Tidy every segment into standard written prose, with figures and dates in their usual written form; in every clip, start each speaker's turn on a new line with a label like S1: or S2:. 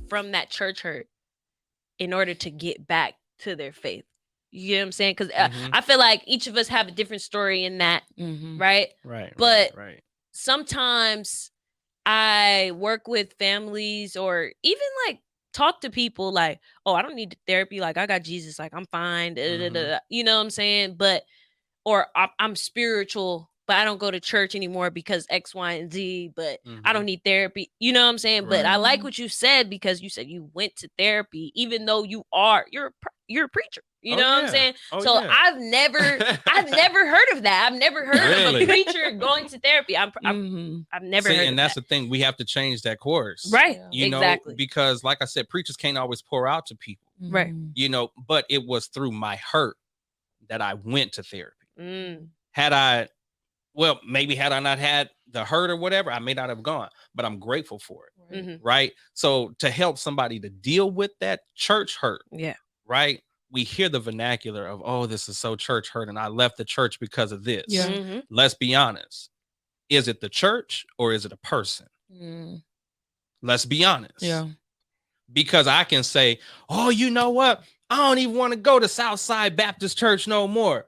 S1: from that church hurt in order to get back to their faith. You know what I'm saying? Because I feel like each of us have a different story in that, right? But sometimes I work with families or even like talk to people like, oh, I don't need therapy. Like, I got Jesus. Like, I'm fine. You know what I'm saying? But, or I'm spiritual, but I don't go to church anymore because X, Y, and Z, but I don't need therapy. You know what I'm saying? But I like what you said, because you said you went to therapy, even though you're a preacher. You know what I'm saying? So I've never heard of that. I've never heard of a preacher going to therapy. I've never heard of that.
S2: And that's the thing. We have to change that course.
S1: Right.
S2: You know, because like I said, preachers can't always pour out to people.
S1: Right.
S2: You know, but it was through my hurt that I went to therapy. Had I not had the hurt or whatever, I may not have gone, but I'm grateful for it. Right. So to help somebody to deal with that church hurt.
S1: Yeah.
S2: Right. We hear the vernacular of, oh, this is so church hurt, and I left the church because of this. Yeah. Let's be honest. Is it the church or is it a person? Let's be honest.
S3: Yeah.
S2: Because I can say, oh, you know what? I don't even want to go to Southside Baptist Church no more.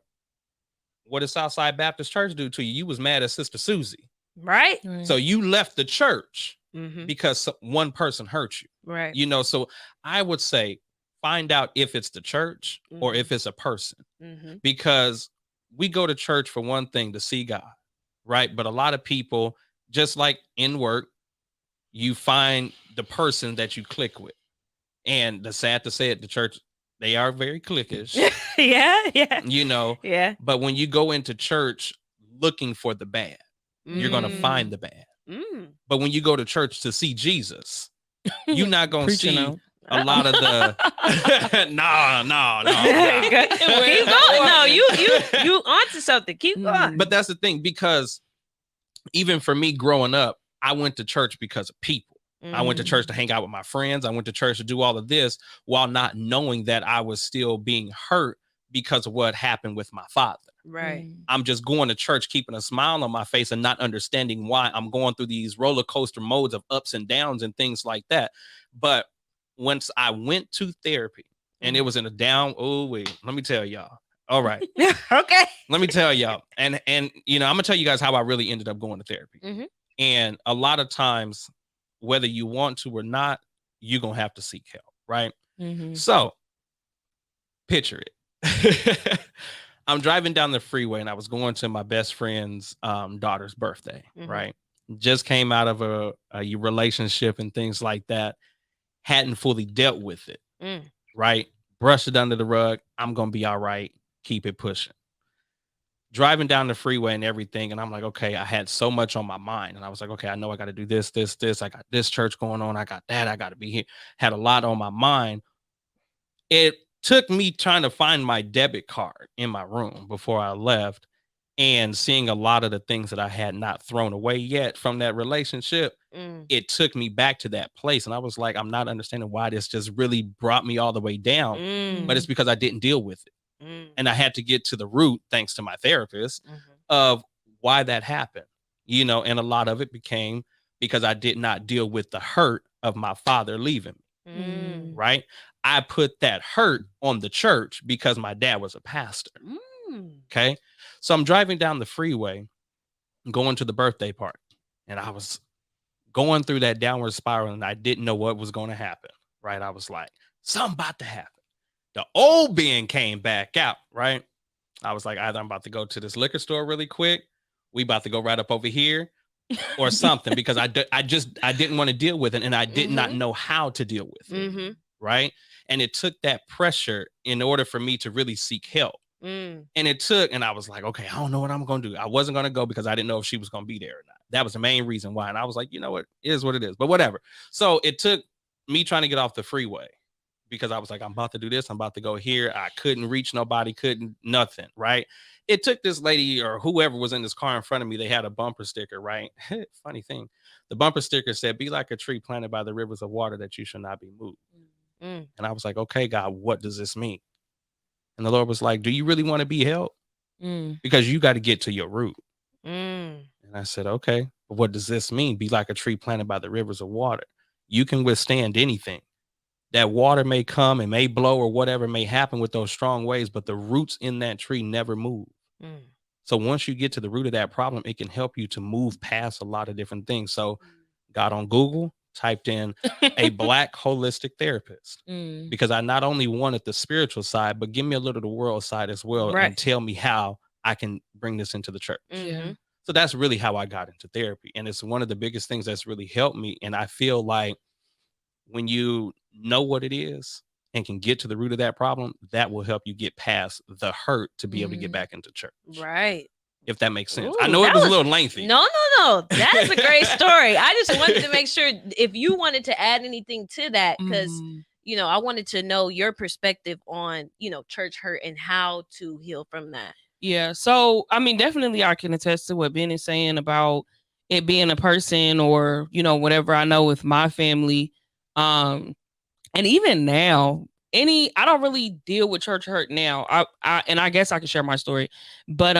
S2: What did Southside Baptist Church do to you? You was mad at Sister Susie.
S1: Right.
S2: So you left the church because one person hurt you.
S1: Right.
S2: You know, so I would say, find out if it's the church or if it's a person, because we go to church for one thing, to see God, right? But a lot of people, just like in work, you find the person that you click with. And the sad to say it, the church, they are very cliquish.
S1: Yeah.
S2: You know, but when you go into church looking for the bad, you're going to find the bad. But when you go to church to see Jesus, you're not going to see a lot of the no.
S1: Keep going. No, you onto something. Keep going.
S2: But that's the thing, because even for me growing up, I went to church because of people. I went to church to hang out with my friends. I went to church to do all of this while not knowing that I was still being hurt because of what happened with my father.
S1: Right.
S2: I'm just going to church, keeping a smile on my face and not understanding why I'm going through these roller coaster modes of ups and downs and things like that. But once I went to therapy, and it was in a down, let me tell y'all. All right.
S1: Okay.
S2: Let me tell y'all. And you know, I'm gonna tell you guys how I really ended up going to therapy. And a lot of times, whether you want to or not, you're gonna have to seek help, right? So picture it. I'm driving down the freeway and I was going to my best friend's daughter's birthday, right? Just came out of a relationship and things like that. Hadn't fully dealt with it, right? Brushed it under the rug. I'm going to be all right. Keep it pushing. Driving down the freeway and everything. And I'm like, okay, I had so much on my mind. And I was like, okay, I know I got to do this. I got this church going on. I got that. I got to be here. Had a lot on my mind. It took me trying to find my debit card in my room before I left, and seeing a lot of the things that I had not thrown away yet from that relationship. It took me back to that place. And I was like, I'm not understanding why this just really brought me all the way down. But it's because I didn't deal with it. And I had to get to the root, thanks to my therapist, of why that happened. You know, and a lot of it became because I did not deal with the hurt of my father leaving me. Right? I put that hurt on the church because my dad was a pastor. Okay. So I'm driving down the freeway, going to the birthday party, and I was going through that downward spiral, and I didn't know what was going to happen. Right. I was like, something about to happen. The old Ben came back out. Right. I was like, either I'm about to go to this liquor store really quick. We about to go right up over here or something, because I didn't want to deal with it. And I did not know how to deal with it. Right. And it took that pressure in order for me to really seek help. And I was like, okay, I don't know what I'm going to do. I wasn't going to go because I didn't know if she was going to be there or not. That was the main reason why. And I was like, you know what, it is what it is, but whatever. So it took me trying to get off the freeway, because I was like, I'm about to do this. I'm about to go here. I couldn't reach nobody, nothing. Right. It took this lady or whoever was in this car in front of me. They had a bumper sticker, right? Funny thing. The bumper sticker said, be like a tree planted by the rivers of water that you shall not be moved. And I was like, okay, God, what does this mean? And the Lord was like, do you really want to be helped? Because you got to get to your root. And I said, okay, but what does this mean? Be like a tree planted by the rivers of water. You can withstand anything. that water may come and may blow or whatever may happen with those strong waves, but the roots in that tree never move. So once you get to the root of that problem, it can help you to move past a lot of different things. So got on Google, typed in a Black holistic therapist, because I not only wanted the spiritual side, but give me a little of the world side as well, and tell me how I can bring this into the church. So that's really how I got into therapy. And it's one of the biggest things that's really helped me. And I feel like when you know what it is and can get to the root of that problem, that will help you get past the hurt to be able to get back into church.
S1: Right.
S2: If that makes sense. Ooh, I know it was a little lengthy.
S1: No. That is a great story. I just wanted to make sure if you wanted to add anything to that, because, I wanted to know your perspective on, church hurt and how to heal from that.
S3: Yeah. So, I mean, definitely I can attest to what Ben is saying about it being a person or, whatever. I know with my family. And even now, I don't really deal with church hurt now. And I guess I can share my story. But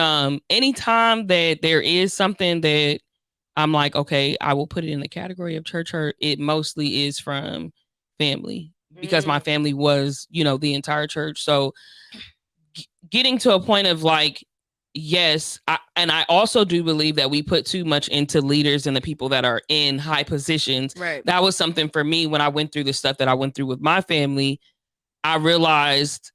S3: anytime that there is something that I'm like, okay, I will put it in the category of church hurt, it mostly is from family, because my family was, the entire church. So getting to a point of like, yes, I also do believe that we put too much into leaders and the people that are in high positions.
S1: Right.
S3: That was something for me when I went through the stuff that I went through with my family. I realized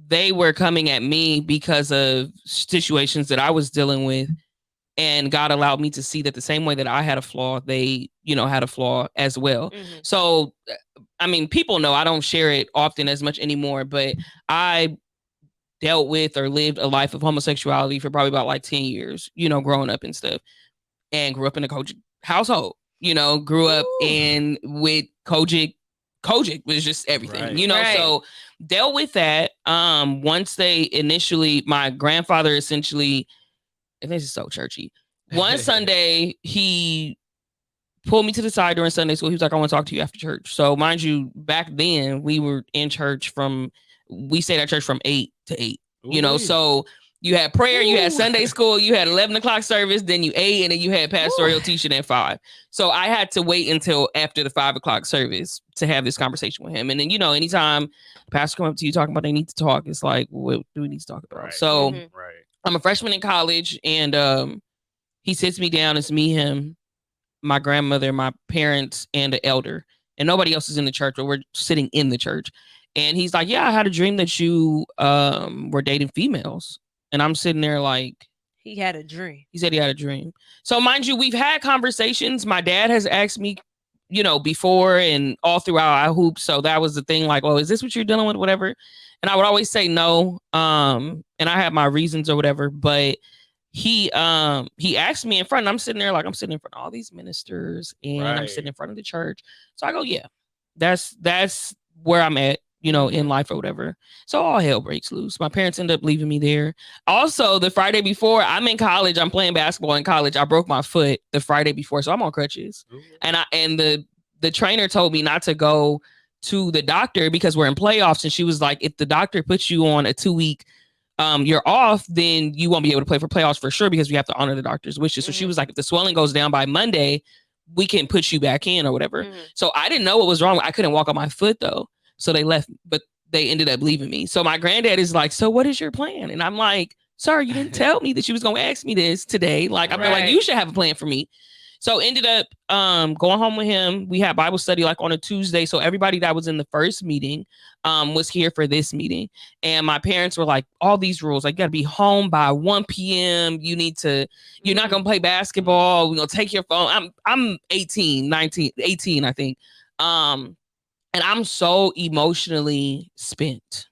S3: they were coming at me because of situations that I was dealing with. And God allowed me to see that the same way that I had a flaw, they, had a flaw as well. So, I mean, people know I don't share it often as much anymore, but I dealt with or lived a life of homosexuality for probably about like 10 years, growing up and stuff, and grew up in a Kojic household, grew up with Kojic was just everything, so dealt with that. Once my grandfather essentially, and this is so churchy, one Sunday, he pulled me to the side during Sunday school. He was like, I want to talk to you after church. So mind you, back then we were in church we stayed at church from 8 to 8, so you had prayer, you had Sunday school, you had 11 o'clock service, then you ate, and then you had pastoral teaching at 5. So I had to wait until after the 5 o'clock service to have this conversation with him. And then, anytime the pastor come up to you talking about they need to talk, it's like, what do we need to talk about? Right. So I'm a freshman in college, and he sits me down. It's me, him, my grandmother, my parents, and the elder. And nobody else is in the church, but we're sitting in the church. And he's like, yeah, I had a dream that you were dating females. And I'm sitting there like...
S1: He had a dream.
S3: He said he had a dream. So mind you, we've had conversations. My dad has asked me, before and all throughout our hoops. So that was the thing, like, oh, is this what you're dealing with? Whatever. And I would always say no. And I had my reasons or whatever. But he asked me in front, and I'm sitting there like, I'm sitting in front of all these ministers, and I'm sitting in front of the church. So I go, yeah, that's where I'm at, in life or whatever. So all hell breaks loose. My parents end up leaving me there. Also, the Friday before, I'm in college. I'm playing basketball in college. I broke my foot the Friday before, so I'm on crutches. And the trainer told me not to go to the doctor because we're in playoffs. And she was like, if the doctor puts you on a 2-week, you're off, then you won't be able to play for playoffs for sure, because we have to honor the doctor's wishes. So she was like, if the swelling goes down by Monday, we can put you back in or whatever. So I didn't know what was wrong. I couldn't walk on my foot though. So they left, but they ended up leaving me. So my granddad is like, so what is your plan? And I'm like, sir, you didn't tell me that you was going to ask me this today. Like, I'm like, you should have a plan for me. So ended up going home with him. We had Bible study like on a Tuesday. So everybody that was in the first meeting was here for this meeting. And my parents were like, all these rules, like you got to be home by 1 p.m. You're not going to play basketball. We're going to take your phone. I'm 18, I think. And I'm so emotionally spent.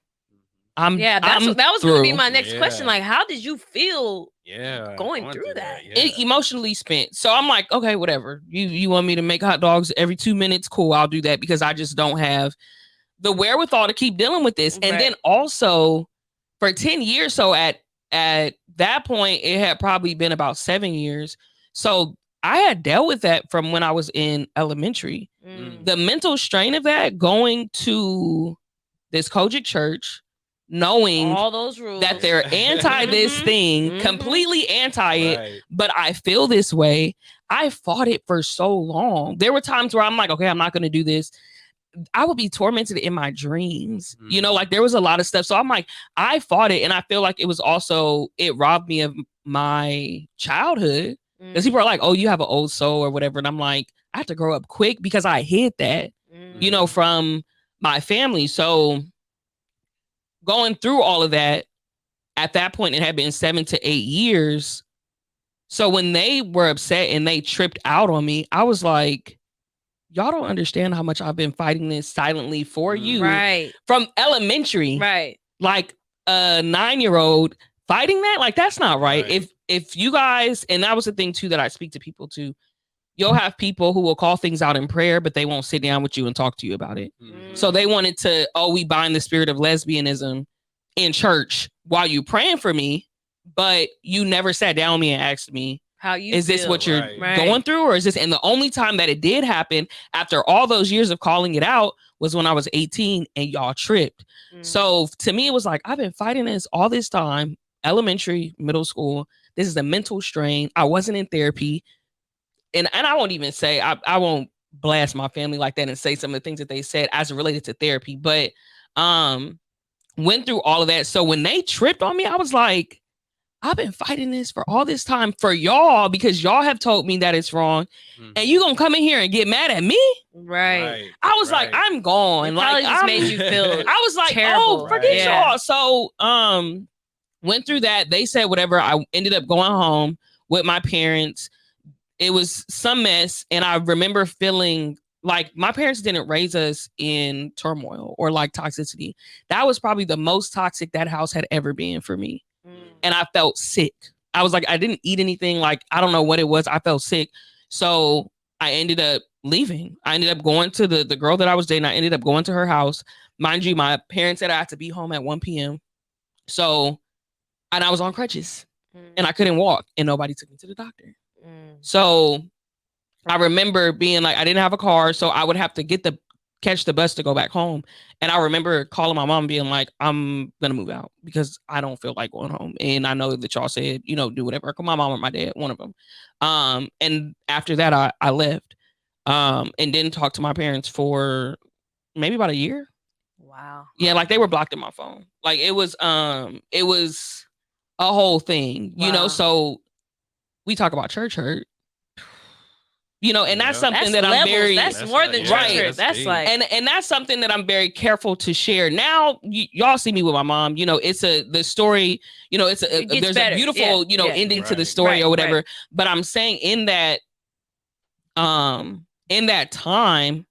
S3: That was going to be my next question. Like, how did you feel going through that? Emotionally spent. So I'm like, okay, whatever. You want me to make hot dogs every 2 minutes? Cool, I'll do that, because I just don't have the wherewithal to keep dealing with this. And then also for 10 years, so at that point, it had probably been about 7 years. So I had dealt with that from when I was in elementary. The mental strain of that, going to this Kojic church, knowing
S1: all those rules,
S3: that they're anti this thing, completely anti it, but I feel this way. I fought it for so long. There were times where I'm like, okay, I'm not going to do this. I would be tormented in my dreams. You know, like there was a lot of stuff. So I'm like, I fought it. And I feel like it was also, it robbed me of my childhood. Because people are like, oh, you have an old soul or whatever. And I'm like, I have to grow up quick because I hid that, you know, from my family. So going through all of that, at that point, it had been 7 to 8 years. So when they were upset and they tripped out on me, I was like, y'all don't understand how much I've been fighting this silently for you.
S1: Right.
S3: From elementary.
S1: Right.
S3: Like a 9-year-old fighting that, like, that's not right. If you guys, and that was the thing too that I speak to people too, you'll have people who will call things out in prayer, but they won't sit down with you and talk to you about it. So they wanted to, we bind the spirit of lesbianism in church while you praying for me, but you never sat down with me and asked me, how you is this what you're going through, or is this? And the only time that it did happen after all those years of calling it out was when I was 18 and y'all tripped. So to me, it was like, I've been fighting this all this time, elementary, middle school. This is a mental strain. I wasn't in therapy. And I won't even say, I won't blast my family like that and say some of the things that they said as related to therapy, but went through all of that. So when they tripped on me, I was like, I've been fighting this for all this time for y'all because y'all have told me that it's wrong. And you gonna come in here and get mad at me?
S1: Right.
S3: I was like, I'm gone. Like,
S1: just made you feel
S3: I was like, terrible. Forget y'all. So went through that. They said whatever. I ended up going home with my parents. It was some mess. And I remember feeling like my parents didn't raise us in turmoil or like toxicity. That was probably the most toxic that house had ever been for me. And I felt sick. I was like, I didn't eat anything. Like, I don't know what it was. I felt sick. So I ended up leaving. I ended up going to the girl that I was dating. I ended up going to her house. Mind you, my parents said I had to be home at 1 p.m. So, and I was on crutches and I couldn't walk and nobody took me to the doctor. So I remember being like, I didn't have a car. So I would have to catch the bus to go back home. And I remember calling my mom being like, I'm going to move out because I don't feel like going home. And I know that y'all said, you know, do whatever. Call my mom or my dad, one of them. And after that, I left and didn't talk to my parents for maybe about a year.
S1: Wow.
S3: Yeah. Like they were blocked in my phone. Like it was a whole thing, you know? So we talk about church hurt. You know, and that's something that I'm very,
S1: that's more than church. That's like,
S3: and that's something that I'm very careful to share. Now, y'all see me with my mom, you know, the story, you know, there's better. A beautiful, you know, ending to the story or whatever. But I'm saying in that time,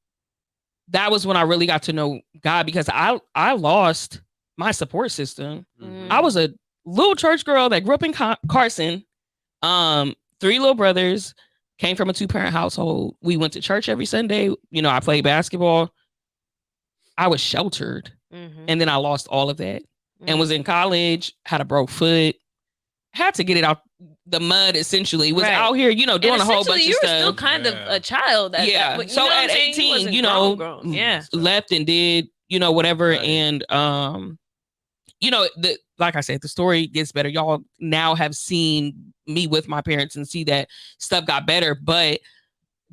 S3: that was when I really got to know God because I lost my support system. I was a little church girl that grew up in Carson, 3 little brothers. Came from a 2-parent household. We went to church every Sunday. You know, I played basketball. I was sheltered. And then I lost all of that and was in college, had a broke foot, had to get it out the mud, essentially. Was out here, you know, doing a whole bunch of stuff.
S1: You were still kind of a child.
S3: So at 18, you know, left and did, you know, whatever. And, you know, like I said, the story gets better. Y'all now have seen me with my parents and see that stuff got better. But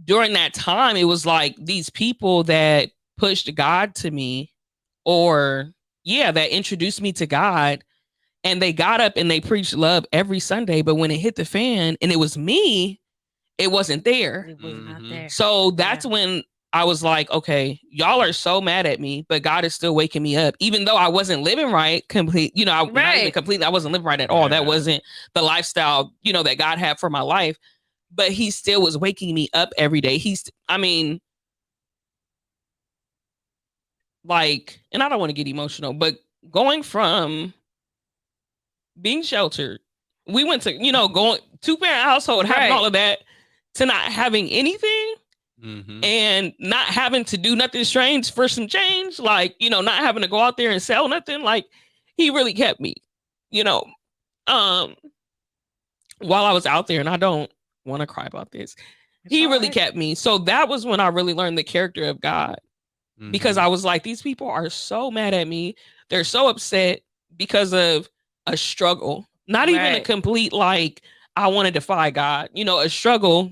S3: during that time, it was like these people that pushed God to me or that introduced me to God, and they got up and they preached love every Sunday. But when it hit the fan and it was me, it wasn't there.
S1: It was not there.
S3: So that's when I was like, okay, y'all are so mad at me, but God is still waking me up, even though I wasn't living right not even completely. I wasn't living right at all. That wasn't the lifestyle, you know, that God had for my life, but he still was waking me up every day. And I don't want to get emotional, but going from being sheltered, we went to, you know, going 2-parent household, having all of that, to not having anything. And not having to do nothing strange for some change, like, you know, not having to go out there and sell nothing. Like, he really kept me, you know, while I was out there. And I don't want to cry about this. He really kept me. So that was when I really learned the character of God, because I was like, these people are so mad at me. They're so upset because of a struggle, not even a complete, like, I want to defy God, you know, a struggle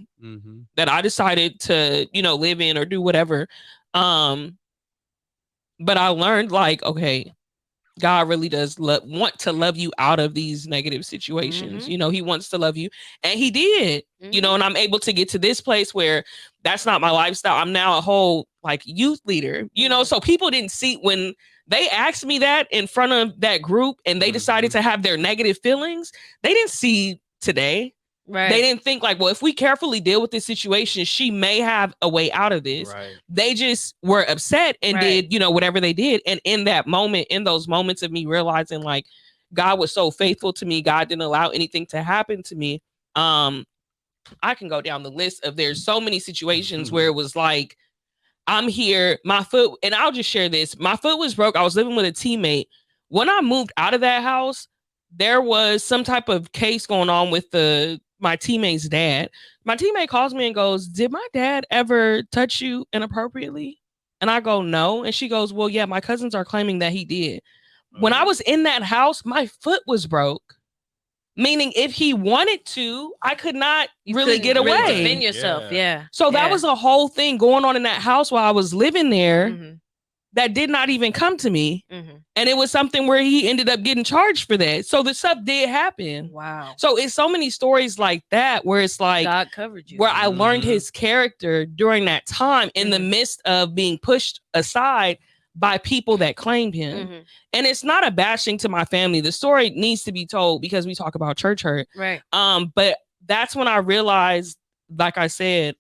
S3: that I decided to, you know, live in or do whatever. But I learned like, okay, God really does want to love you out of these negative situations. You know, he wants to love you, and he did. You know, and I'm able to get to this place where that's not my lifestyle. I'm now a whole like youth leader, you know, so people didn't see when they asked me that in front of that group and they decided to have their negative feelings. They didn't see today. Right. They didn't think like, well, if we carefully deal with this situation, she may have a way out of this. Right. They just were upset and did, you know, whatever they did. And in that moment, in those moments of me realizing like God was so faithful to me, God didn't allow anything to happen to me. I can go down the list of there's so many situations where it was like, I'm here, my foot, and I'll just share this. My foot was broke. I was living with a teammate. When I moved out of that house, there was some type of case going on with my teammate's dad. My teammate calls me and goes, "Did my dad ever touch you inappropriately?" And I go, "No." And she goes, "Well, yeah, my cousins are claiming that he did." When I was in that house, my foot was broke. Meaning, if he wanted to, I could not really get away.
S1: Really defend yourself, yeah.
S3: So that was a whole thing going on in that house while I was living there that did not even come to me. And it was something where he ended up getting charged for that. So the stuff did happen.
S1: Wow.
S3: So it's so many stories like that where it's like
S1: God covered you.
S3: Where I learned his character during that time in the midst of being pushed aside by people that claimed him. And it's not a bashing to my family. The story needs to be told because we talk about church hurt.
S1: Right.
S3: But that's when I realized, like I said,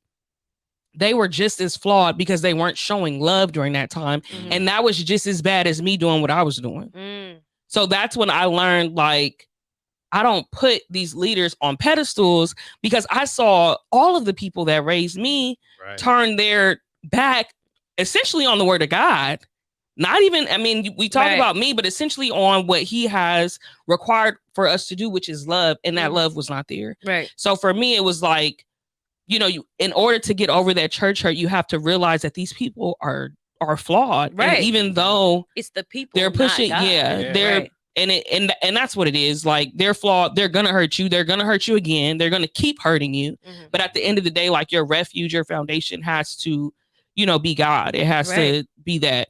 S3: they were just as flawed because they weren't showing love during that time. And that was just as bad as me doing what I was doing. So that's when I learned, like, I don't put these leaders on pedestals because I saw all of the people that raised me turn their back essentially on the word of God. Not even, I mean, we talk about me, but essentially on what he has required for us to do, which is love. And that love was not there.
S1: Right.
S3: So for me, it was like, you know, in order to get over that church hurt, you have to realize that these people are flawed.
S1: Right.
S3: And even though
S1: it's the people
S3: they're pushing, they're and that's what it is. Like, they're flawed. They're gonna hurt you. They're gonna hurt you again. They're gonna keep hurting you. But at the end of the day, like, your refuge, your foundation has to, you know, be God. It has to be that.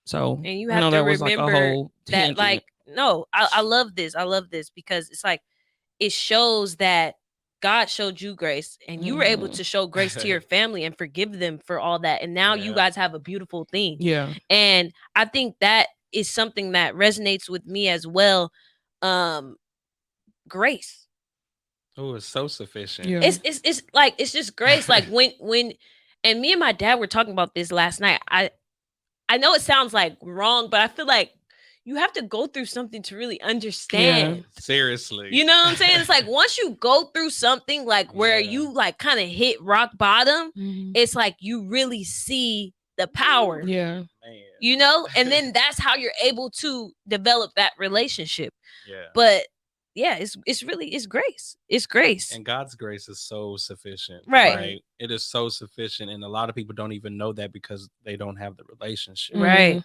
S3: So,
S1: and you have to remember that, like, no, I love this. I love this because it's like, it shows that God showed you grace and you were able to show grace to your family and forgive them for all that. And now you guys have a beautiful thing.
S3: Yeah.
S1: And I think that is something that resonates with me as well. Grace.
S2: Oh, it's so sufficient.
S1: Yeah. It's like, it's just grace. Like when and me and my dad were talking about this last night. I know it sounds like wrong, but I feel like you have to go through something to really understand.
S2: Yeah, seriously.
S1: You know what I'm saying? It's like, once you go through something like where you like kind of hit rock bottom, it's like you really see the power.
S3: Yeah.
S2: Man.
S1: You know? And then that's how you're able to develop that relationship.
S2: Yeah.
S1: But yeah, it's really grace. It's grace.
S2: And God's grace is so sufficient.
S1: Right.
S2: It is so sufficient. And a lot of people don't even know that because they don't have the relationship.
S1: Right.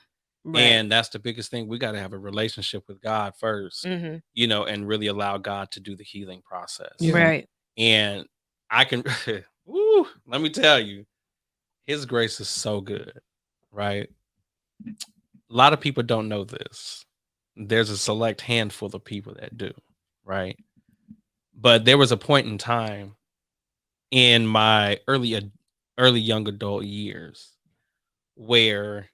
S2: And that's the biggest thing. We got to have a relationship with God first, you know, and really allow God to do the healing process.
S1: Right.
S2: And I can, let me tell you, his grace is so good, right? A lot of people don't know this. There's a select handful of people that do, right? But there was a point in time in my early young adult years where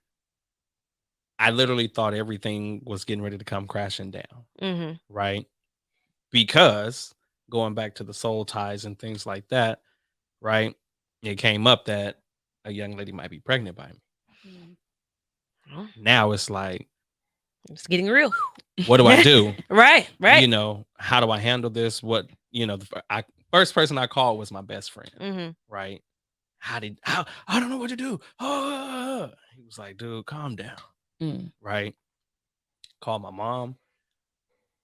S2: I literally thought everything was getting ready to come crashing down, right? Because going back to the soul ties and things like that, right? It came up that a young lady might be pregnant by me. Now it's like,
S1: it's getting real.
S2: What do I do?
S1: Right.
S2: You know, how do I handle this? What, you know, the first person I called was my best friend, right? I don't know what to do. He was like, dude, calm down. Right. Called my mom.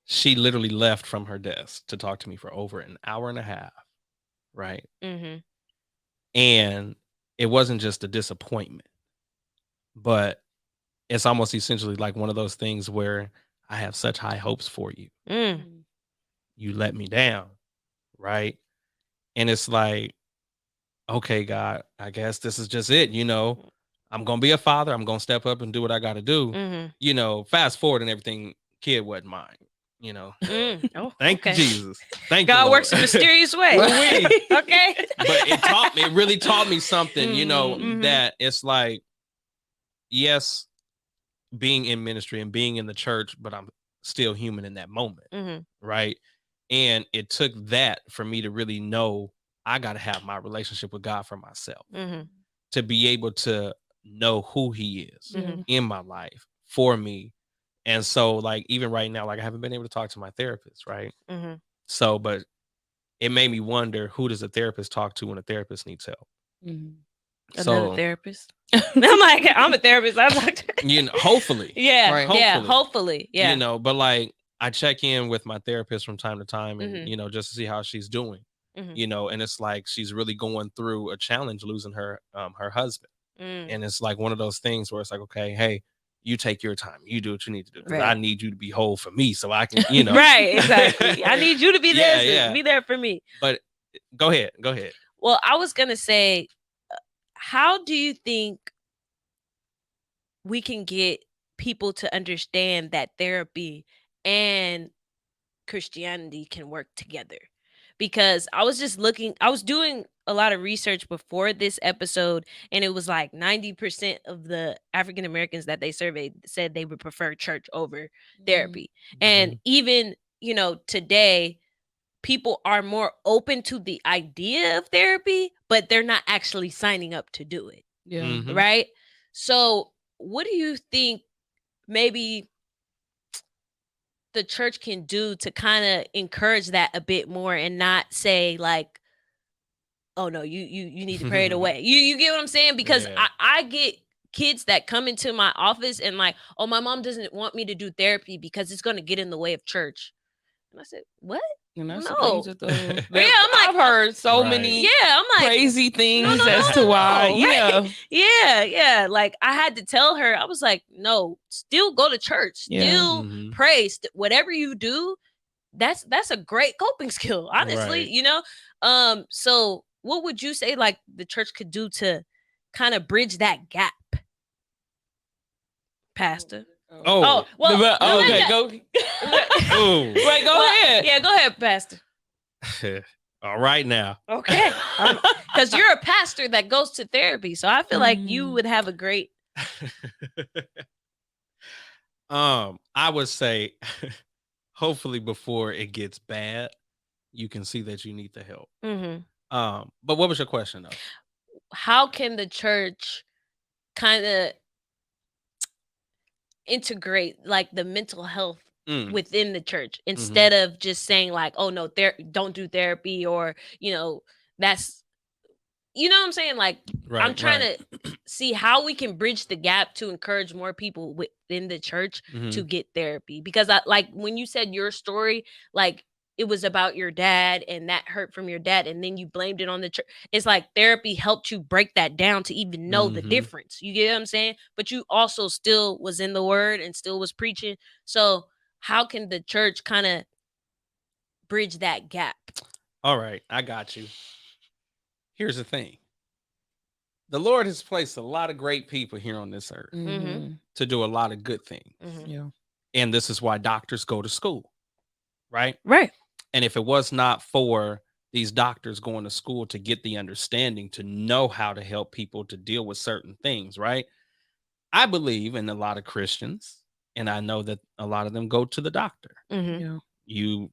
S2: She literally left from her desk to talk to me for over an hour and a half. Right. And it wasn't just a disappointment, but it's almost essentially like one of those things where I have such high hopes for you. You let me down. Right. And it's like, okay, God, I guess this is just it, you know. I'm gonna be a father. I'm gonna step up and do what I got to do. You know, fast forward and everything. Kid wasn't mine. You know, thank you, Jesus. Thank
S1: God
S2: you,
S1: works in mysterious ways. Okay,
S2: but it really taught me something. You know, that it's like, yes, being in ministry and being in the church, but I'm still human in that moment, right? And it took that for me to really know I got to have my relationship with God for myself to be able to know who He is in my life for me. And so, like, even right now, like, I haven't been able to talk to my therapist, right? So, but it made me wonder, who does a therapist talk to when a therapist needs help?
S1: Another therapist. I'm like, I'm a therapist. I'm like,
S2: you know, hopefully.
S1: Yeah, right. Hopefully. Yeah.
S2: You know, but like, I check in with my therapist from time to time and, you know, just to see how she's doing, you know, and it's like, she's really going through a challenge losing her husband. And it's like one of those things where it's like, okay, hey, you take your time. You do what you need to do. Because I need you to be whole for me so I can, you know.
S1: Right, exactly. I need you to be there. Be there for me.
S2: But go ahead.
S1: Well, I was going to say, how do you think we can get people to understand that therapy and Christianity can work together? Because I was doing a lot of research before this episode, and it was like 90% of the African Americans that they surveyed said they would prefer church over therapy. And even, you know, today, people are more open to the idea of therapy, but they're not actually signing up to do it.
S3: Yeah.
S1: Right? So what do you think maybe the church can do to kind of encourage that a bit more and not say like, oh no, you need to pray it away. You get what I'm saying? Because I get kids that come into my office and like, oh, my mom doesn't want me to do therapy because it's going to get in the way of church. And I said, what?
S3: And that's
S1: no.
S3: I'm like, I've heard so many
S1: I'm like,
S3: crazy things as to why.
S1: Right? Yeah. Like, I had to tell her, I was like, no, still go to church, still pray, whatever you do. That's a great coping skill, honestly, you know? So what would you say like the church could do to kind of bridge that gap, Pastor?
S2: Well,
S3: okay, go.
S1: Wait, go ahead. Yeah, go ahead, Pastor.
S2: All right now.
S1: Okay. Because you're a pastor that goes to therapy, so I feel like you would have a great.
S2: I would say, hopefully before it gets bad, you can see that you need the help. But what was your question though?
S1: How can the church kind of integrate like the mental health within the church instead of just saying like, oh no, don't do therapy, or you know, that's, you know what I'm saying? Like, I'm trying to see how we can bridge the gap to encourage more people within the church to get therapy. Because I like when you said your story, like it was about your dad and that hurt from your dad, and then you blamed it on the church. It's like therapy helped you break that down to even know the difference. You get what I'm saying? But you also still was in the word and still was preaching. So how can the church kind of bridge that gap?
S2: All right, I got you. Here's the thing. The Lord has placed a lot of great people here on this earth to do a lot of good things.
S3: Yeah.
S2: And this is why doctors go to school, right?
S1: Right.
S2: And if it was not for these doctors going to school to get the understanding, to know how to help people to deal with certain things, right? I believe in a lot of Christians, and I know that a lot of them go to the doctor.
S3: Yeah.
S2: You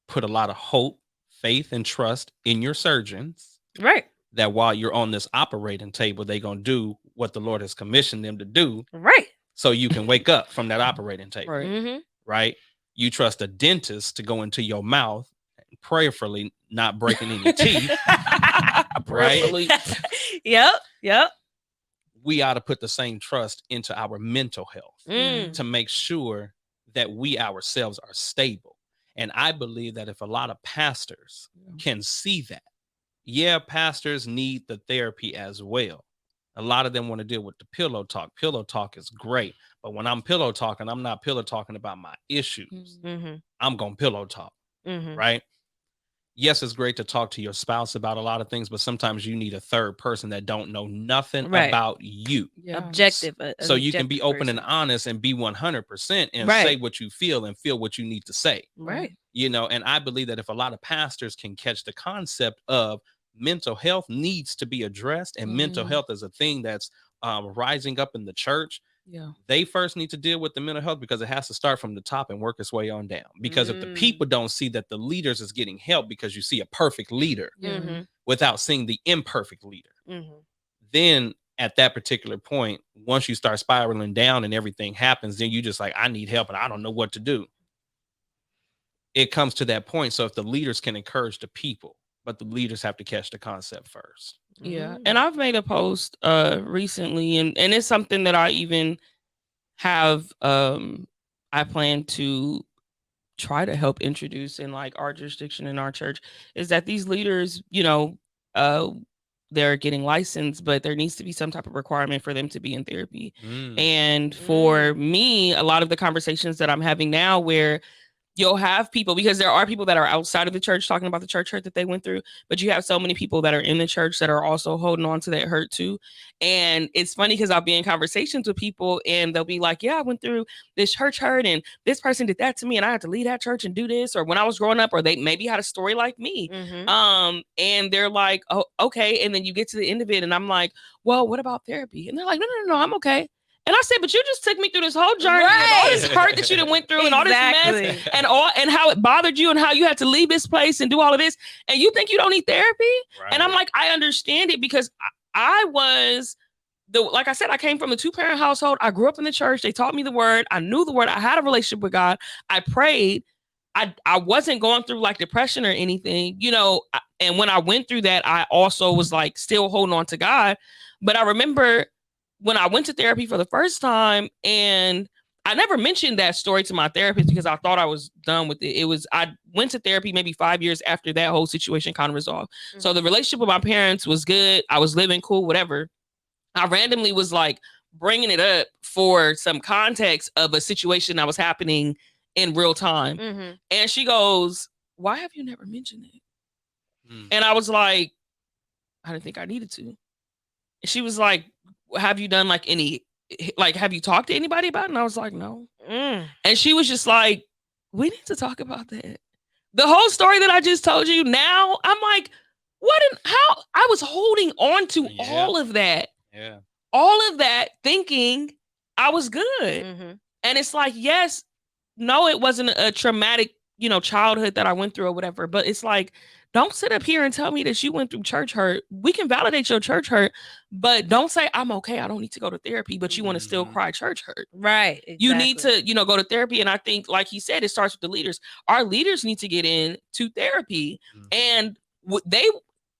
S2: put a lot of hope, faith, and trust in your surgeons.
S1: Right.
S2: That while you're on this operating table, they're going to do what the Lord has commissioned them to do.
S1: Right.
S2: So you can wake up from that operating table.
S3: Right.
S2: Right. You trust a dentist to go into your mouth, prayerfully not breaking any teeth. Right.
S1: Yep.
S2: We ought to put the same trust into our mental health to make sure that we ourselves are stable. And I believe that if a lot of pastors can see that, pastors need the therapy as well. A lot of them want to deal with the pillow talk. Pillow talk is great. But when I'm pillow talking, I'm not pillow talking about my issues. I'm going to pillow talk. Right. yes, it's great to talk to your spouse about a lot of things, but sometimes you need a third person that don't know nothing about you.
S1: Objective.
S2: So you can be open and honest and be 100% and say what you feel and feel what you need to say.
S1: Right.
S2: You know, and I believe that if a lot of pastors can catch the concept of mental health needs to be addressed, and mental health is a thing that's rising up in the church, they first need to deal with the mental health, because it has to start from the top and work its way on down. Because if the people don't see that the leaders is getting help, because you see a perfect leader without seeing the imperfect leader, then at that particular point, once you start spiraling down and everything happens, then you just like, I need help and I don't know what to do. It comes to that point. So if the leaders can encourage the people, but the leaders have to catch the concept first.
S3: Yeah. And I've made a post recently, and it's something that I even have I plan to try to help introduce in like our jurisdiction in our church, is that these leaders, you know, they're getting licensed, but there needs to be some type of requirement for them to be in therapy. And for me, a lot of the conversations that I'm having now, where you'll have people, because there are people that are outside of the church talking about the church hurt that they went through, but you have so many people that are in the church that are also holding on to that hurt too. And it's funny because I'll be in conversations with people and they'll be like, yeah, I went through this church hurt and this person did that to me and I had to leave that church and do this, or when I was growing up, or they maybe had a story like me. And they're like, oh, okay. And then you get to the end of it and I'm like, well, what about therapy? And they're like, no, I'm okay. And I said, but you just took me through this whole journey and all this hurt that you done went through and all this mess and how it bothered you and how you had to leave this place and do all of this. And you think you don't need therapy? Right. And I'm like, I understand it, because I was like I said, I came from a 2-parent household. I grew up in the church. They taught me the word. I knew the word. I had a relationship with God. I prayed. I wasn't going through like depression or anything, you know. And when I went through that, I also was like still holding on to God. But I remember when I went to therapy for the first time, and I never mentioned that story to my therapist because I thought I was done with it. I went to therapy maybe 5 years after that whole situation kind of resolved. So the relationship with my parents was good. I was living cool, whatever. I randomly was like bringing it up for some context of a situation that was happening in real time. And she goes, why have you never mentioned it? And I was like, I didn't think I needed to. And she was like, have you done like have you talked to anybody about it? And I was like, no. And she was just like, we need to talk about that. The whole story that I just told you, now I'm like, how I was holding on to all of that. Yeah. All of that, thinking I was good. And it's like, yes, no, it wasn't a traumatic, you know, childhood that I went through or whatever. But it's like, don't sit up here and tell me that you went through church hurt. We can validate your church hurt, but don't say I'm okay, I don't need to go to therapy, but you want to still cry church hurt.
S1: Right. Exactly.
S3: You need to, you know, go to therapy. And I think, like he said, it starts with the leaders. Our leaders need to get into therapy. And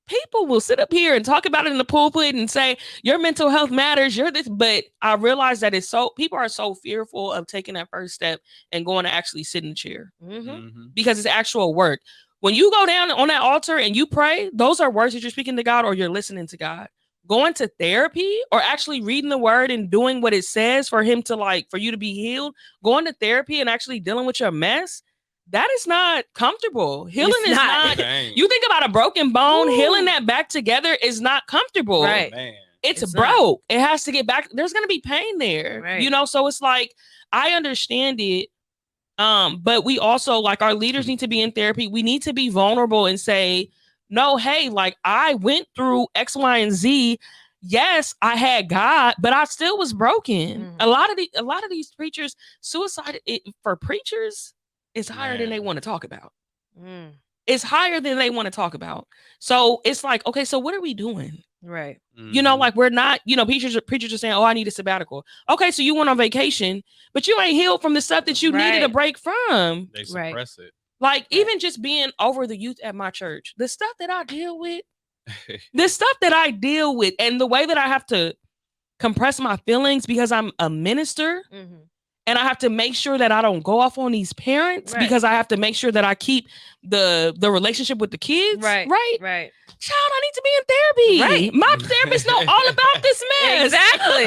S3: people will sit up here and talk about it in the pulpit and say your mental health matters, you're this, but I realize that people are so fearful of taking that first step and going to actually sit in the chair because it's actual work. When you go down on that altar and you pray, those are words that you're speaking to God or you're listening to God. Going to therapy or actually reading the word and doing what it says for him to for you to be healed, going to therapy and actually dealing with your mess, that is not comfortable. Healing is not. You think about a broken bone, healing that back together is not comfortable.
S1: Right.
S2: Man.
S3: It's broke. It has to get back. There's going to be pain there.
S1: Right.
S3: You know, so it's like, I understand it. But we also, like, our leaders need to be in therapy. We need to be vulnerable and say, no, hey, like, I went through X, Y, and Z. Yes, I had God, but I still was broken. A lot of these preachers, suicide for preachers is higher than they want to talk about. It's higher than they want to talk about. So it's like, okay, so what are we doing?
S1: Right.
S3: You know, like, we're not, you know, preachers are saying, oh, I need a sabbatical. Okay, so you went on vacation, but you ain't healed from the stuff that you needed a break from.
S2: They suppress it.
S3: Like, even just being over the youth at my church, the stuff that I deal with, and the way that I have to compress my feelings because I'm a minister And I have to make sure that I don't go off on these parents because I have to make sure that I keep the relationship with the kids. Right. Child, I need to be in therapy. Right. My therapist know all about this mess.
S1: Exactly.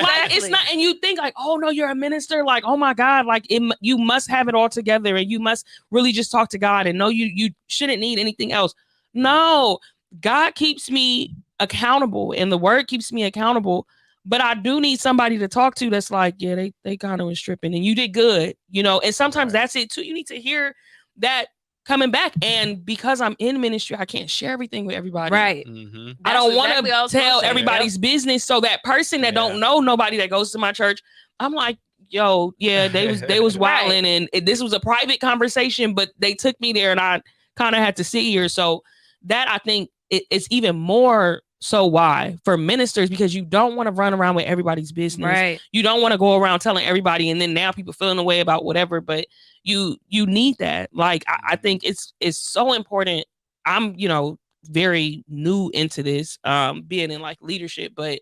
S3: Like, it's not, and you think like, oh no, you're a minister. Like, oh my God, like you must have it all together and you must really just talk to God and know you shouldn't need anything else. No, God keeps me accountable and the word keeps me accountable. But I do need somebody to talk to that's like, yeah, they kind of was stripping and you did good, you know, and sometimes that's it too. You need to hear that coming back. And because I'm in ministry, I can't share everything with everybody. Right. Mm-hmm. I don't want to tell everybody's business. So that person that don't know nobody that goes to my church, I'm like, yo, yeah, they was wilding and this was a private conversation, but they took me there and I kind of had to sit here. So that I think it's even more so why for ministers, because you don't want to run around with everybody's business. Right. You don't want to go around telling everybody and then now people feeling a way about whatever, but you need that. Like, I think it's so important. I'm, you know, very new into this, being in like leadership, but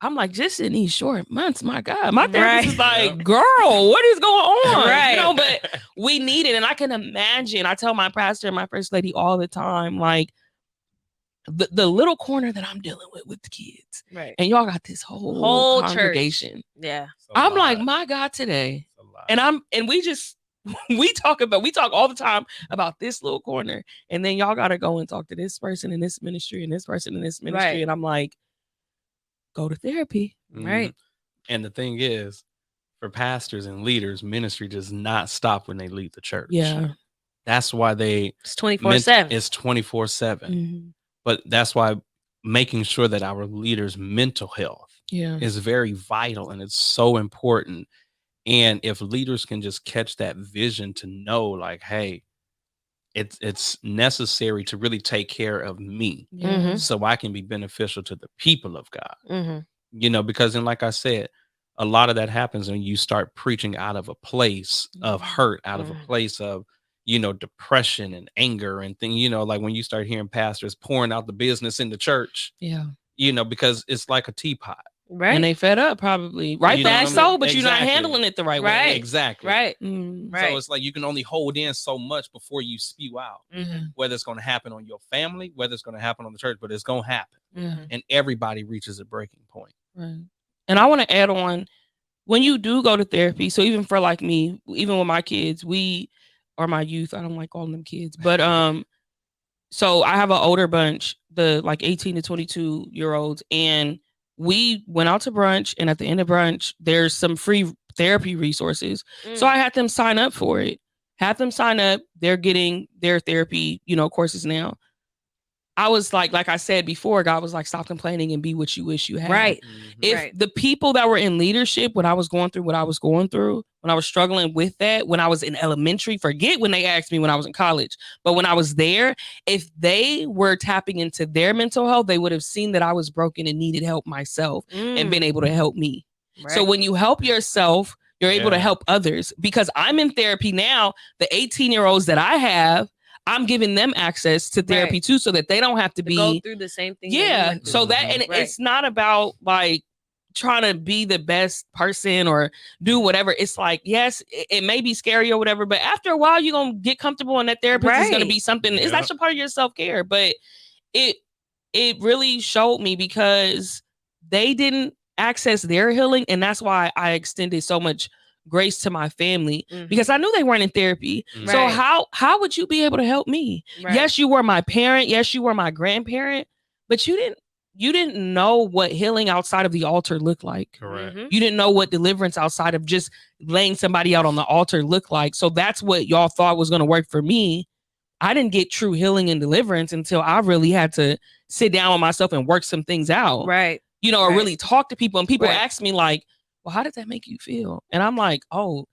S3: I'm like, just in these short months, my God, my therapist is like, girl, what is going on? Right. You know, but we need it. And I can imagine, I tell my pastor and my first lady all the time, like, the little corner that I'm dealing with the kids. Right. And y'all got this whole congregation. Church. Yeah. I'm like, my God, today. And we talk all the time about this little corner. And then y'all gotta go and talk to this person in this ministry and this person in this ministry. Right. And I'm like, go to therapy.
S2: Mm-hmm. Right. And the thing is, for pastors and leaders, ministry does not stop when they leave the church. Yeah. That's why it's
S1: 24/7.
S2: It's 24/7. Mm-hmm. But that's why making sure that our leaders' mental health is very vital and it's so important. And if leaders can just catch that vision to know, like, hey, it's necessary to really take care of me so I can be beneficial to the people of God. Mm-hmm. You know, because then, like I said, a lot of that happens when you start preaching out of a place of hurt, out of a place of, you know, depression and anger and things, you know, like when you start hearing pastors pouring out the business in the church, you know, because it's like a teapot.
S3: Right. And they fed up probably. Right. Fast so, but you're not handling it the right way.
S2: Exactly.
S1: Right.
S2: So it's like you can only hold in so much before you spew out, whether it's going to happen on your family, whether it's going to happen on the church, but it's going to happen. And everybody reaches a breaking point.
S3: Right. And I want to add on, when you do go to therapy, so even for like me, even with my kids, or my youth, I don't like calling them kids, but so I have an older bunch, the like 18 to 22 year olds, and we went out to brunch, and at the end of brunch, there's some free therapy resources. So I had them sign up for it. They're getting their therapy, you know, courses now. I was like I said before, God was like, stop complaining and be what you wish you had. Right. If the people that were in leadership, when I was going through what I was going through, when I was struggling with that, when I was in elementary, forget when they asked me when I was in college, but when I was there, if they were tapping into their mental health, they would have seen that I was broken and needed help myself and been able to help me. Right. So when you help yourself, you're able to help others, because I'm in therapy now. The 18-year-olds that I have, I'm giving them access to therapy too, so that they don't have to
S1: go through the same thing.
S3: Yeah. So that, and it's not about like trying to be the best person or do whatever. It's like, yes, it may be scary or whatever, but after a while, you're going to get comfortable, and that therapist is going to be something. It's actually part of your self-care. But it really showed me, because they didn't access their healing. And that's why I extended so much grace to my family, because I knew they weren't in therapy. So how would you be able to help me? Yes, you were my parent. Yes, you were my grandparent, but you didn't know what healing outside of the altar looked like.
S2: Correct.
S3: You didn't know what deliverance outside of just laying somebody out on the altar looked like. So that's what y'all thought was going to work for me. I didn't get true healing and deliverance until I really had to sit down with myself and work some things out. Right. You know, or really talk to people. And people ask me like, well, how did that make you feel? And I'm like, oh,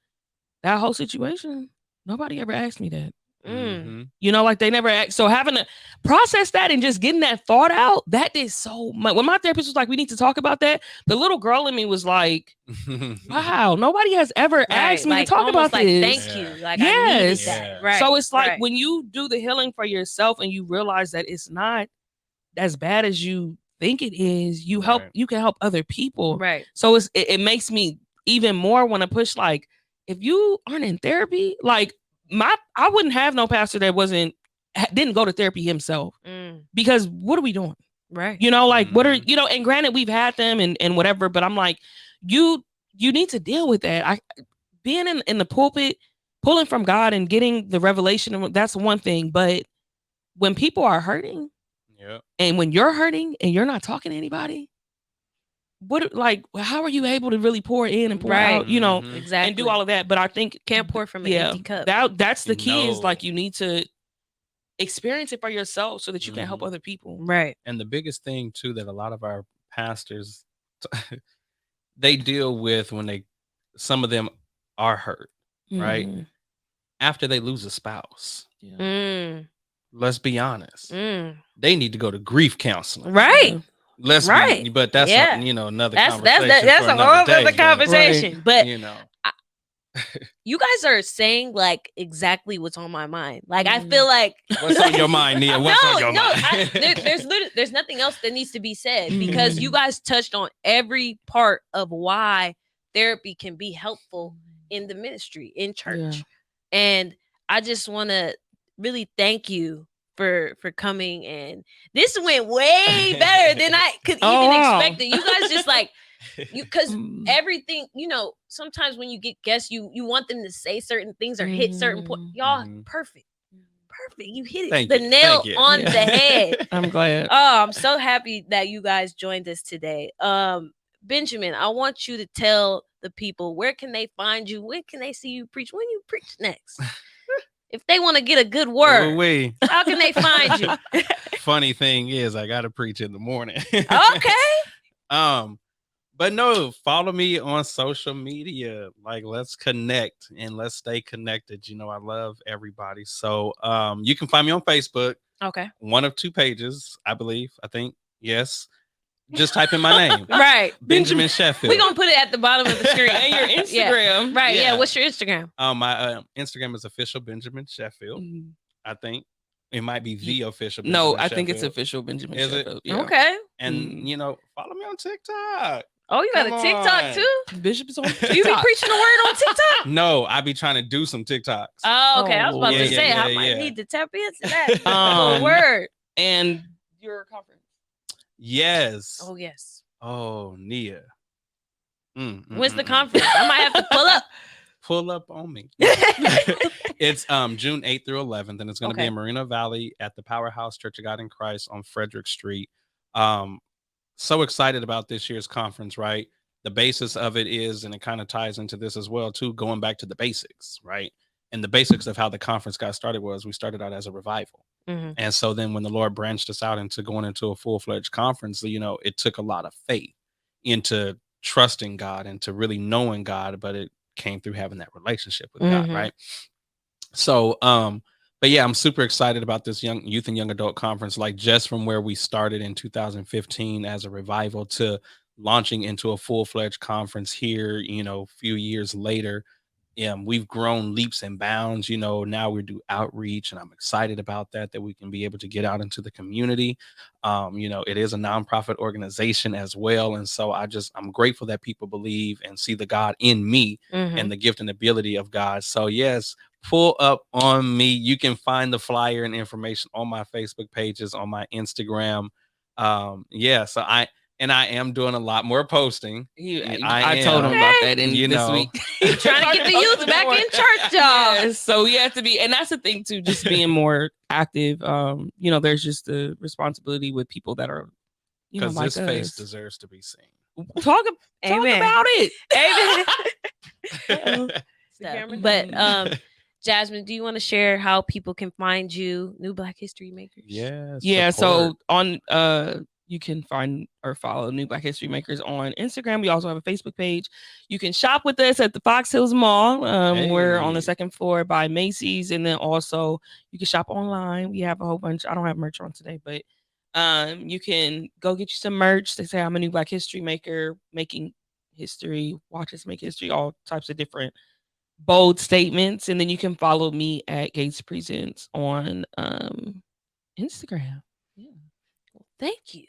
S3: that whole situation, nobody ever asked me that. You know, like they never asked. So having to process that and just getting that thought out, that did so much. When my therapist was like, we need to talk about that, the little girl in me was like, wow, nobody has ever asked me to talk about this.
S1: Thank you. Like, I needed that.
S3: Right. So it's like when you do the healing for yourself and you realize that it's not as bad as you think it is, you can help other people. Right. So it makes me even more want to push, like, if you aren't in therapy, like I wouldn't have no pastor that didn't go to therapy himself, because what are we doing?
S1: Right.
S3: You know, like, what are, you know, and granted we've had them and whatever, but I'm like, you need to deal with that. Being in the pulpit, pulling from God and getting the revelation, that's one thing. But when people are hurting, and when you're hurting and you're not talking to anybody, how are you able to really pour in and pour out, you know,
S1: exactly,
S3: and do all of that? But I think
S1: can't pour from an empty cup.
S3: That's the key, is like, you need to experience it for yourself so that you can help other people.
S1: Right.
S2: And the biggest thing too that a lot of our pastors they deal with when some of them are hurt, right? After they lose a spouse. Let's be honest. They need to go to grief counseling.
S1: Right.
S2: But that's another conversation.
S1: That's a whole other conversation. But
S2: you know,
S1: you guys are saying like exactly what's on my mind. Like I feel like
S2: what's on your mind, Nia? What's on your mind?
S1: There's nothing else that needs to be said, because you guys touched on every part of why therapy can be helpful in the ministry, in church. And I just want to really thank you for coming, and this went way better than I could even expect it. You guys just like because everything, you know, sometimes when you get guests, you want them to say certain things or hit certain points. Y'all perfect. You hit the nail on the head.
S3: I'm glad.
S1: Oh, I'm so happy that you guys joined us today. Benjamin, I want you to tell the people, where can they find you? When can they see you preach? When you preach next? If they want to get a good word, how can they find you?
S2: Funny thing is, I gotta preach in the morning.
S1: Okay.
S2: But no, follow me on social media. Like, let's connect and let's stay connected. You know, I love everybody. So you can find me on Facebook.
S1: Okay.
S2: One of 2 pages, I think. Yes. Just type in my name.
S1: Right.
S2: Benjamin Sheffield.
S1: We're going to put it at the bottom of the screen.
S3: And your Instagram.
S1: Yeah. Right. Yeah. What's your Instagram?
S2: My Instagram is official Benjamin Sheffield. I think. It might be the official Benjamin
S3: No, I
S2: Sheffield.
S3: think it's official Benjamin Sheffield.
S1: Yeah. Okay.
S2: And, you know, follow me on TikTok.
S1: Oh, you got a TikTok too?
S3: Bishop is on TikTok.
S1: You be preaching the word on TikTok?
S2: No, I be trying to do some TikToks.
S1: Oh, okay. I was about to say, I might need to tap into that. Word.
S3: And your conference.
S2: Yes.
S1: Oh, yes.
S2: Oh, Nia.
S1: When's the conference? I might have to pull up.
S2: Pull up on me. It's June 8th through 11th, and it's going to be in Moreno Valley at the Powerhouse Church of God in Christ on Frederick Street. So excited about this year's conference, right? The basis of it is, and it kind of ties into this as well, too, going back to the basics, right? And the basics of how the conference got started was we started out as a revival. And so then when the Lord branched us out into going into a full-fledged conference, you know, it took a lot of faith into trusting God and to really knowing God, but it came through having that relationship with God, right? So, but yeah, I'm super excited about this youth and young adult conference, like just from where we started in 2015 as a revival to launching into a full-fledged conference here, you know, a few years later. We've grown leaps and bounds. You know, now we do outreach, and I'm excited about that we can be able to get out into the community. You know, it is a nonprofit organization as well. And so I'm grateful that people believe and see the God in me and the gift and ability of God. So yes, pull up on me. You can find the flyer and information on my Facebook pages, on my Instagram. So I am doing a lot more posting.
S3: I told him about that this week.
S1: Trying to get the youth back in church, y'all.
S3: Yes, so we have to be, and that's the thing too, just being more active. You know, there's just the responsibility with people that are, you know, like
S2: this face deserves to be seen.
S3: Talk about it.
S1: Amen. But Jasmine, do you want to share how people can find you, New Black History Makers?
S3: Yeah. So on you can find or follow New Black History Makers on Instagram. We also have a Facebook page. You can shop with us at the Fox Hills Mall. We're on the 2nd floor by Macy's. And then also you can shop online. We have a whole bunch. I don't have merch on today, but you can go get you some merch. They say I'm a New Black History Maker, making history, watch us make history, all types of different bold statements. And then you can follow me at Gates Presents on Instagram.
S1: Thank you.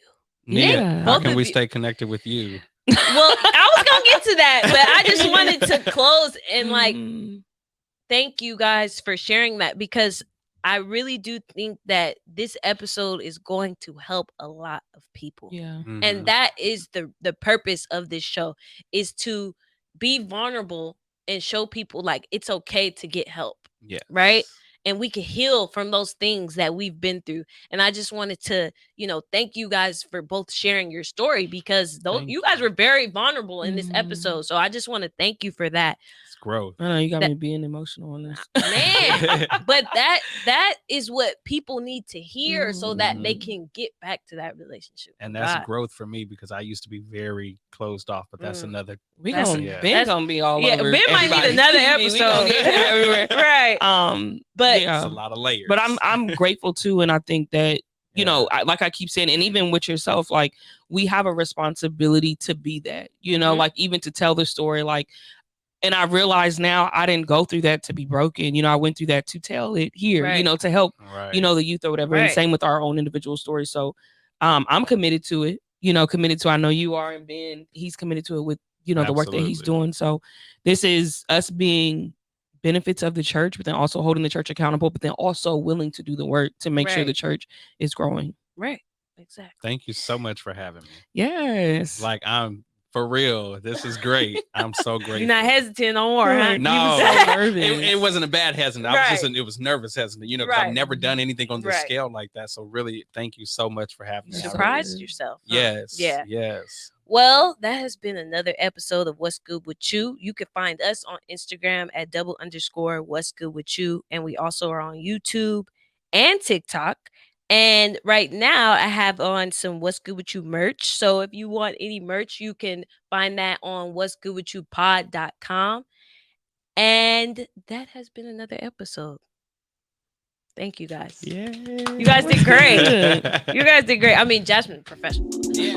S2: Nia, how can we stay connected with you?
S1: Well, I was gonna get to that, but I just wanted to close and like thank you guys for sharing that, because I really do think that this episode is going to help a lot of people.
S3: Yeah.
S1: And that is the purpose of this show, is to be vulnerable and show people like it's okay to get help.
S2: Yeah.
S1: Right? And we can heal from those things that we've been through. And I just wanted to, thank you guys for both sharing your story, because you guys were very vulnerable in this episode. So I just want to thank you for that.
S2: It's growth.
S3: I know you got me being emotional on this.
S1: Man, but that is what people need to hear so that they can get back to that relationship.
S2: And that's growth for me, because I used to be very closed off, but that's another.
S3: Ben gonna be all over.
S1: Ben might need another episode.
S3: Everywhere.
S1: Right. But
S2: it's a lot of layers.
S3: But I'm grateful too, and I think that like I keep saying, and even with yourself, like we have a responsibility to be that. Like even to tell the story, like. And I realize now I didn't go through that to be broken. I went through that to tell it here, to help, the youth or whatever. And same with our own individual stories. So I'm committed to it, I know you are, and Ben, he's committed to it with, the work that he's doing. So this is us being benefits of the church, but then also holding the church accountable, but then also willing to do the work to make sure the church is growing.
S1: Right. Exactly.
S2: Thank you so much for having me.
S3: Yes.
S2: Like for real, this is great. I'm so grateful.
S1: You're not hesitant no more, huh?
S2: No,
S3: so
S2: it wasn't a bad hesitant. It was nervous hesitant, because I've never done anything on this scale like that. So really, thank you so much for having me.
S1: You surprised yourself. Huh?
S2: Yes. Yeah. Yes.
S1: Well, that has been another episode of What's Good With You. You can find us on Instagram at _What's Good With You. And we also are on YouTube and TikTok. And right now I have on some What's Good With You merch. So if you want any merch, you can find that on what'sgoodwithyoupod.com. And that has been another episode. Thank you guys.
S3: Yeah.
S1: You guys did great. You guys did great. I mean, Jasmine, professional.
S3: Yeah.